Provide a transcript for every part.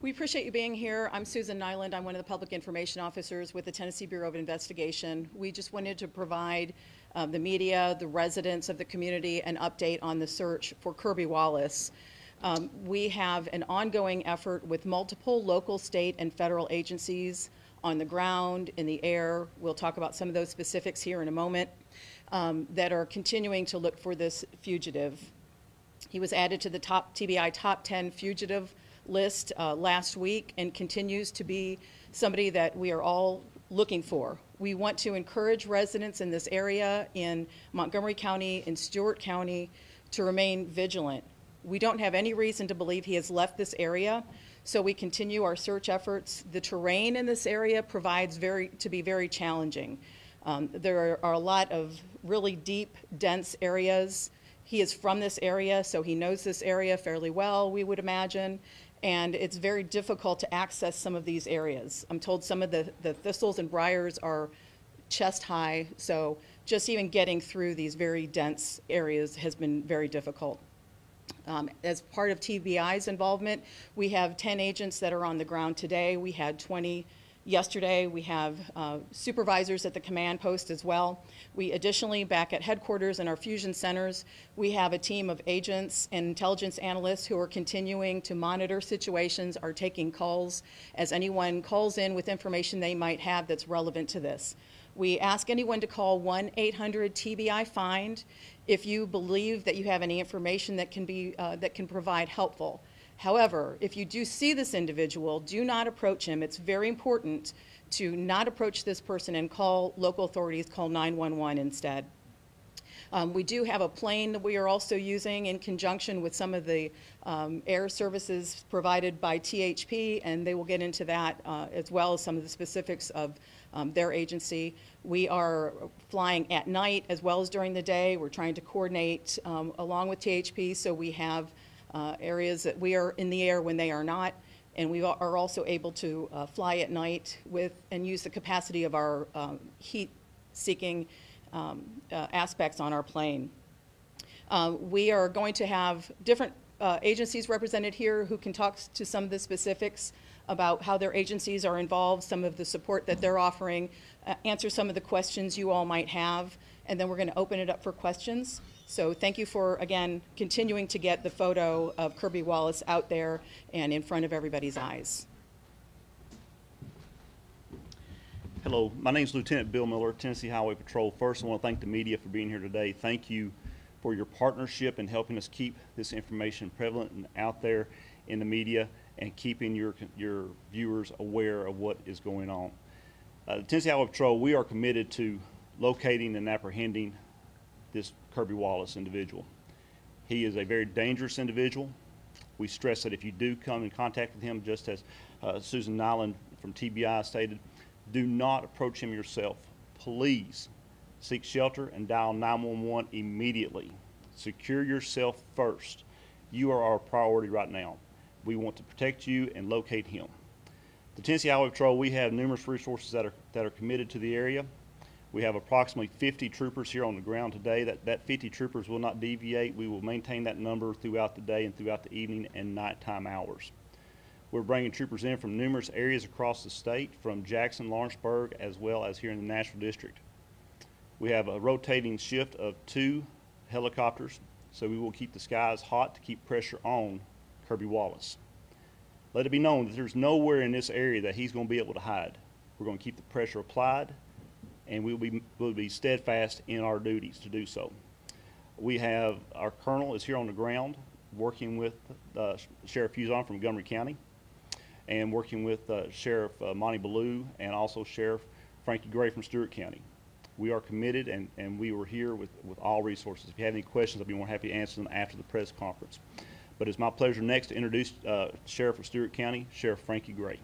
We appreciate you being here. I'm Susan Nyland. I'm one of the public information officers with the Tennessee Bureau of Investigation. We just wanted to provide the media, the residents of the community, an update on the search for Kirby Wallace. We have an ongoing effort with multiple local, state, and federal agencies on the ground, in the air. We'll talk about some of those specifics here in a moment, that are continuing to look for this fugitive. He was added to the TBI top 10 fugitive list last week and continues to be somebody that we are all looking for. We want to encourage residents in this area, in Montgomery County, in Stewart County, to remain vigilant. We don't have any reason to believe he has left this area, so we continue our search efforts. The terrain in this area provides to be very challenging. There are a lot of really deep, dense areas. He is from this area, so he knows this area fairly well, we would imagine, and it's very difficult to access some of these areas. I'm told some of the thistles and briars are chest high, so just even getting through these very dense areas has been very difficult. As part of TBI's involvement, we have 10 agents that are on the ground today. We had 20 yesterday. We have supervisors at the command post as well. We additionally, back at headquarters in our fusion centers, we have a team of agents and intelligence analysts who are continuing to monitor situations, are taking calls as anyone calls in with information they might have that's relevant to this. We ask anyone to call 1-800-TBI-FIND if you believe that you have any information that can provide helpful. However, if you do see this individual, do not approach him. It's very important to not approach this person and call local authorities, call 911 instead. We do have a plane that we are also using in conjunction with some of the air services provided by THP, and they will get into that as well as some of the specifics of their agency. We are flying at night as well as during the day. We're trying to coordinate along with THP, so we have areas that we are in the air when they are not, and we are also able to fly at night and use the capacity of our heat-seeking aspects on our plane. We are going to have different agencies represented here who can talk to some of the specifics about how their agencies are involved, some of the support that they're offering, answer some of the questions you all might have, and then we're going to open it up for questions. So thank you for, again, continuing to get the photo of Kirby Wallace out there and in front of everybody's eyes. Hello, my name is Lieutenant Bill Miller, Tennessee Highway Patrol. First, I want to thank the media for being here today. Thank you for your partnership in helping us keep this information prevalent and out there in the media and keeping your viewers aware of what is going on. The Tennessee Highway Patrol, we are committed to locating and apprehending this Kirby Wallace individual. He is a very dangerous individual. We stress that if you do come in contact with him, just as Susan Nyland from TBI stated, do not approach him yourself. Please seek shelter and dial 911 immediately. Secure yourself first. You are our priority right now. We want to protect you and locate him. The Tennessee Highway Patrol, we have numerous resources that are committed to the area. We have approximately 50 troopers here on the ground today. That 50 troopers will not deviate. We will maintain that number throughout the day and throughout the evening and nighttime hours. We're bringing troopers in from numerous areas across the state, from Jackson, Lawrenceburg, as well as here in the Nashville District. We have a rotating shift of 2 helicopters, so we will keep the skies hot to keep pressure on Kirby Wallace. Let it be known that there's nowhere in this area that he's going to be able to hide. We're going to keep the pressure applied, and we'll be steadfast in our duties to do so. We have our colonel is here on the ground working with Sheriff Fuson from Montgomery County and working with Sheriff Monty Ballou and also Sheriff Frankie Gray from Stewart County. We are committed, and we were here with all resources. If you have any questions, I'll be more happy to answer them after the press conference. But it's my pleasure next to introduce Sheriff of Stewart County, Sheriff Frankie Gray.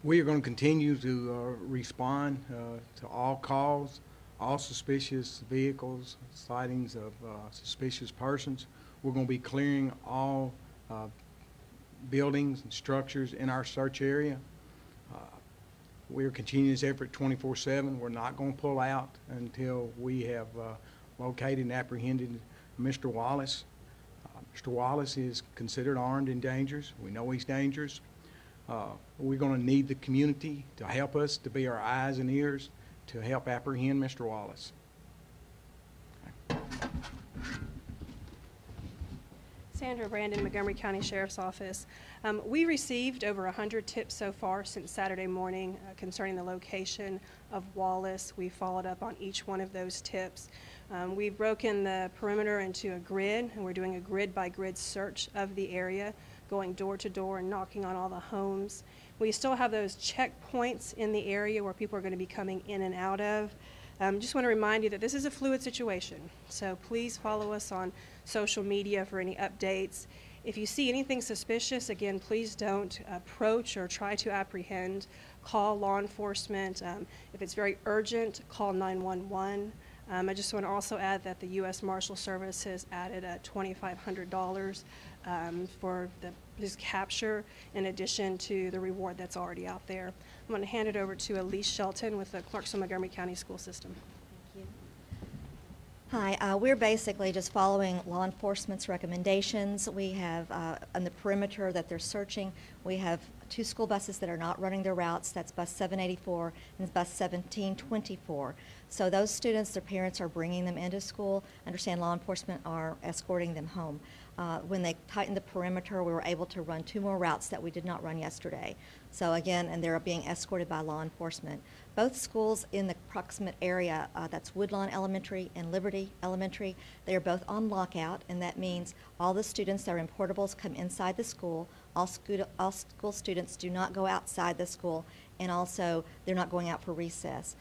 We are going to continue to respond to all calls, all suspicious vehicles, sightings of suspicious persons. We're going to be clearing all buildings and structures in our search area. We are continuing this effort 24/7. We're not going to pull out until we have located and apprehended Mr. Wallace. Mr. Wallace is considered armed and dangerous. We know he's dangerous. We're going to need the community to help us, to be our eyes and ears, to help apprehend Mr. Wallace. Sandra Brandon, Montgomery County Sheriff's Office. We received over 100 tips so far since Saturday morning concerning the location of Wallace. We followed up on each one of those tips. We've broken the perimeter into a grid, and we're doing a grid-by-grid search of the area, going door to door and knocking on all the homes. We still have those checkpoints in the area where people are going to be coming in and out of. Just want to remind you that this is a fluid situation, so please follow us on social media for any updates. If you see anything suspicious, again, please don't approach or try to apprehend. Call law enforcement. If it's very urgent, call 911. I just want to also add that the U.S. Marshal Service has added $2,500 for this capture, in addition to the reward that's already out there. I'm going to hand it over to Elise Shelton with the Clarksville-Montgomery County School System. Thank you. Hi, we're basically just following law enforcement's recommendations. We have on the perimeter that they're searching, we have 2 school buses that are not running their routes. That's bus 784 and bus 1724. So those students, their parents are bringing them into school. Understand law enforcement are escorting them home. When they tightened the perimeter, we were able to run 2 more routes that we did not run yesterday. So again, and they're being escorted by law enforcement. Both schools in the proximate area, that's Woodlawn Elementary and Liberty Elementary, they are both on lockout, and that means all the students that are in portables come inside the school. All school students do not go outside the school, and also they're not going out for recess.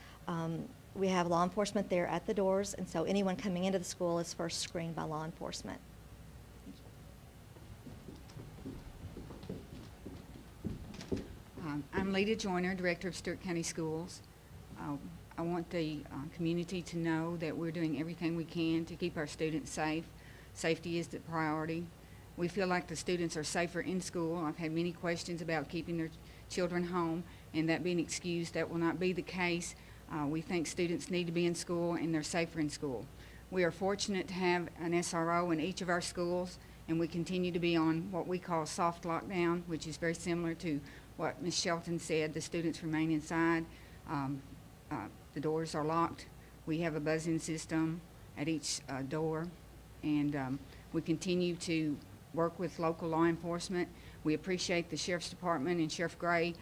We have law enforcement there at the doors, and so anyone coming into the school is first screened by law enforcement. I'm Lita Joyner, Director of Stewart County Schools. I want the community to know that we're doing everything we can to keep our students safe. Safety is the priority. We feel like the students are safer in school. I've had many questions about keeping their children home and that being excused. That will not be the case. We think students need to be in school and they're safer in school. We are fortunate to have an SRO in each of our schools, and we continue to be on what we call soft lockdown, which is very similar to what Ms. Shelton said. The students remain inside. The doors are locked. We have a buzzing system at each door, and we continue to work with local law enforcement. We appreciate the Sheriff's Department and Sheriff Gray.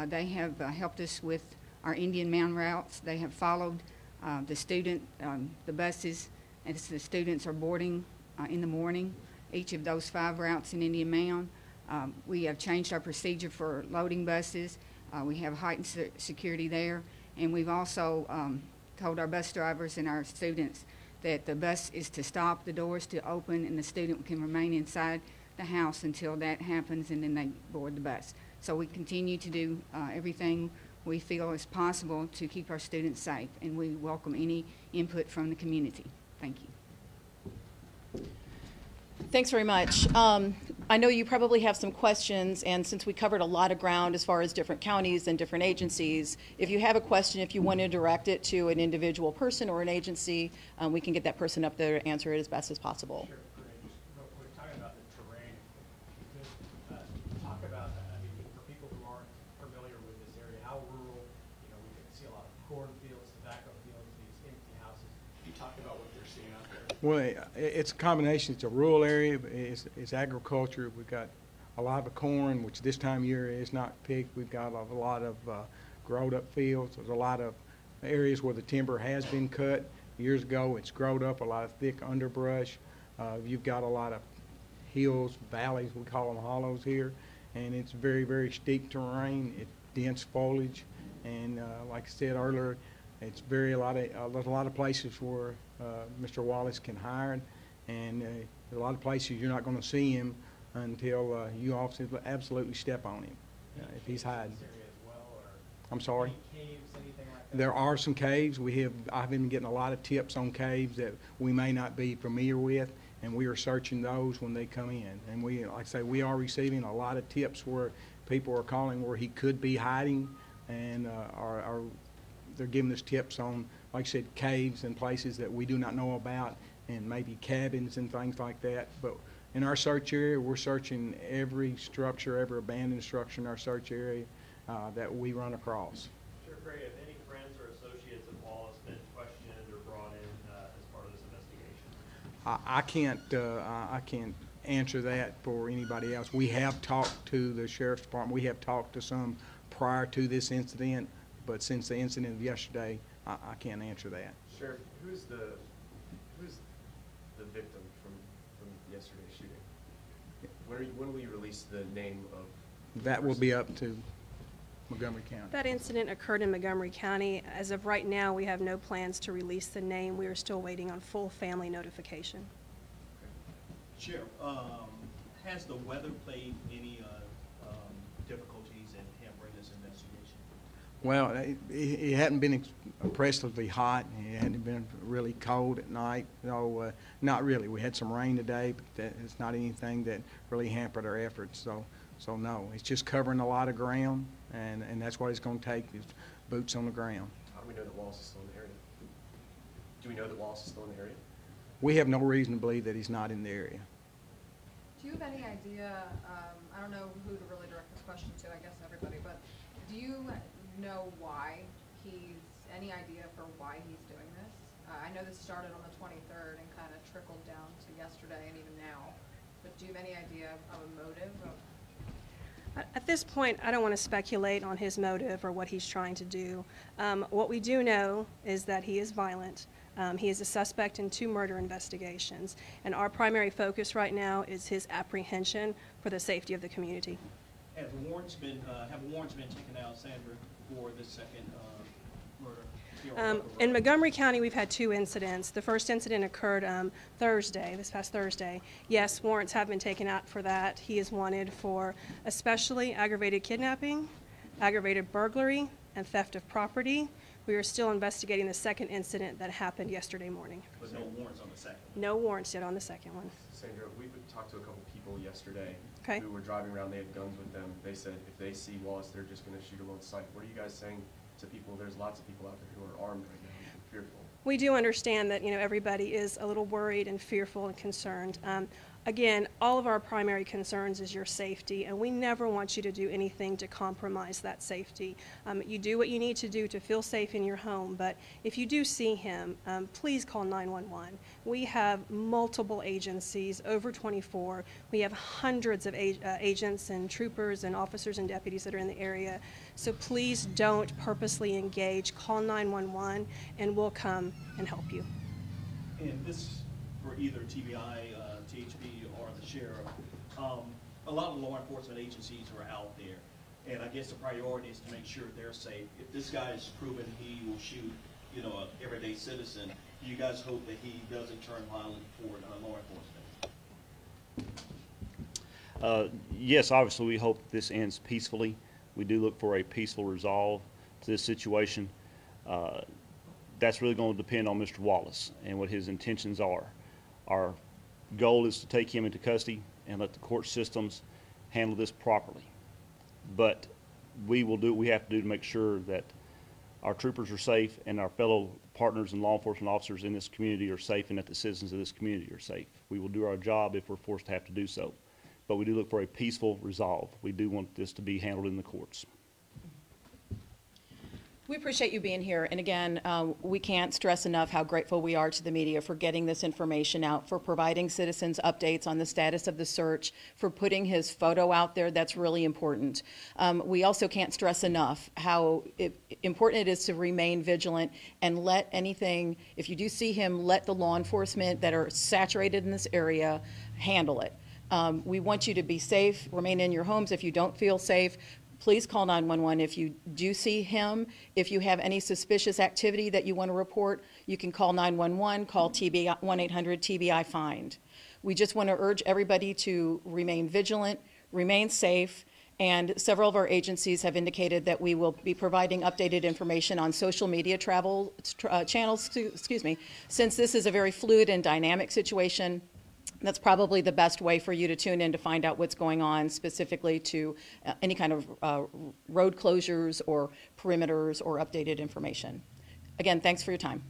They have helped us with our Indian Mound routes. They have followed the buses as the students are boarding in the morning, each of those 5 routes in Indian Mound. We have changed our procedure for loading buses. We have heightened security there, and we've also told our bus drivers and our students that the bus is to stop, the doors to open, and the student can remain inside the house until that happens, and then they board the bus. So we continue to do everything we feel is possible to keep our students safe, and we welcome any input from the community. Thank you. Thanks very much. I know you probably have some questions, and since we covered a lot of ground as far as different counties and different agencies, if you have a question, if you want to direct it to an individual person or an agency, we can get that person up there to answer it as best as possible. Sure. Just real quick, talking about the terrain, talk about, I mean, for people who aren't familiar with this area, how rural, we can see a lot of cornfields, tobacco fields, these empty houses. Can you talk about what you're seeing out there? Well, it's a combination. It's a rural area. It's agriculture. We've got a lot of corn, which this time of year is not picked. We've got a lot of growed up fields. There's a lot of areas where the timber has been cut. Years ago, it's growed up, a lot of thick underbrush. You've got a lot of hills, valleys, we call them hollows here, and it's very, very steep terrain. It's dense foliage, and like I said earlier, it's there's a lot of places where Mr. Wallace can hide, and a lot of places you're not going to see him until you absolutely step on him if he's hiding. I'm sorry? Caves, anything like that? There are some caves. I've been getting a lot of tips on caves that we may not be familiar with, and we are searching those when they come in. And like I say, we are receiving a lot of tips where people are calling where he could be hiding, and they're giving us tips on, like I said, caves and places that we do not know about, and maybe cabins and things like that. But In our search area, we're searching every structure, every abandoned structure in our search area that we run across. Sheriff Gray, have any friends or associates of Wallace been questioned or brought in as part of this investigation? I can't answer that for anybody else. We have talked to the Sheriff's Department. We have talked to some prior to this incident, but since the incident of yesterday, I can't answer that. Sheriff, who's the victim from yesterday's shooting? When will you release the name of? That will be up to Montgomery County. That incident occurred in Montgomery County. As of right now, we have no plans to release the name. We are still waiting on full family notification. Sheriff, has the weather played any difficulties in hampering this investigation? Well, it hadn't been oppressively hot. It hadn't been really cold at night. No, not really. We had some rain today, but it's not anything that really hampered our efforts. So no, it's just covering a lot of ground, and that's what it's going to take, is boots on the ground. How do we know that Wallace is still in the area? Do we know that Wallace is still in the area? We have no reason to believe that he's not in the area. Do you have any idea, I don't know who to really direct this question to, I guess everybody, but do you know why any idea for why he's doing this? I know this started on the 23rd and kind of trickled down to yesterday and even now, but do you have any idea of a motive? At this point, I don't want to speculate on his motive or what he's trying to do. What we do know is that he is violent. He is a suspect in 2 murder investigations, and our primary focus right now is his apprehension for the safety of the community. Have warrants been taken out, Sandra, for this second murder? In Montgomery County, we've had 2 incidents. The first incident occurred this past Thursday. Yes, warrants have been taken out for that. He is wanted for especially aggravated kidnapping, aggravated burglary, and theft of property. We are still investigating the second incident that happened yesterday morning. But no warrants on the second? No warrants yet on the second one. Sandra, we talked to a couple people yesterday Okay. who were driving around. They had guns with them. They said if they see Wallace, they're just going to shoot him on sight. What are you guys saying to people? There's lots of people out there who are armed right now and fearful. We do understand that, everybody is a little worried and fearful and concerned. Again, all of our primary concerns is your safety, and we never want you to do anything to compromise that safety. You do what you need to do to feel safe in your home, but if you do see him, please call 911. We have multiple agencies, over 24. We have hundreds of agents and troopers and officers and deputies that are in the area. So please don't purposely engage. Call 911, and we'll come and help you. And this for either TBI, THB, or the sheriff. A lot of law enforcement agencies are out there, and I guess the priority is to make sure they're safe. If this guy is proven he will shoot, an everyday citizen, do you guys hope that he doesn't turn violent toward law enforcement? Yes, obviously we hope this ends peacefully. We do look for a peaceful resolve to this situation. That's really going to depend on Mr. Wallace and what his intentions are. Our goal is to take him into custody and let the court systems handle this properly. But we will do what we have to do to make sure that our troopers are safe and our fellow partners and law enforcement officers in this community are safe, and that the citizens of this community are safe. We will do our job if we're forced to have to do so. But we do look for a peaceful resolve. We do want this to be handled in the courts. We appreciate you being here, and again, we can't stress enough how grateful we are to the media for getting this information out, for providing citizens updates on the status of the search, for putting his photo out there. That's really important. We also can't stress enough how important it is to remain vigilant and let anything, if you do see him, let the law enforcement that are saturated in this area handle it. We want you to be safe, remain in your homes. If you don't feel safe, please call 911 if you do see him. If you have any suspicious activity that you want to report, you can call 911, call 1-800-TBI-FIND. We just want to urge everybody to remain vigilant, remain safe, and several of our agencies have indicated that we will be providing updated information on social media channels, since this is a very fluid and dynamic situation. That's probably the best way for you to tune in to find out what's going on, specifically to any kind of road closures or perimeters or updated information. Again, thanks for your time.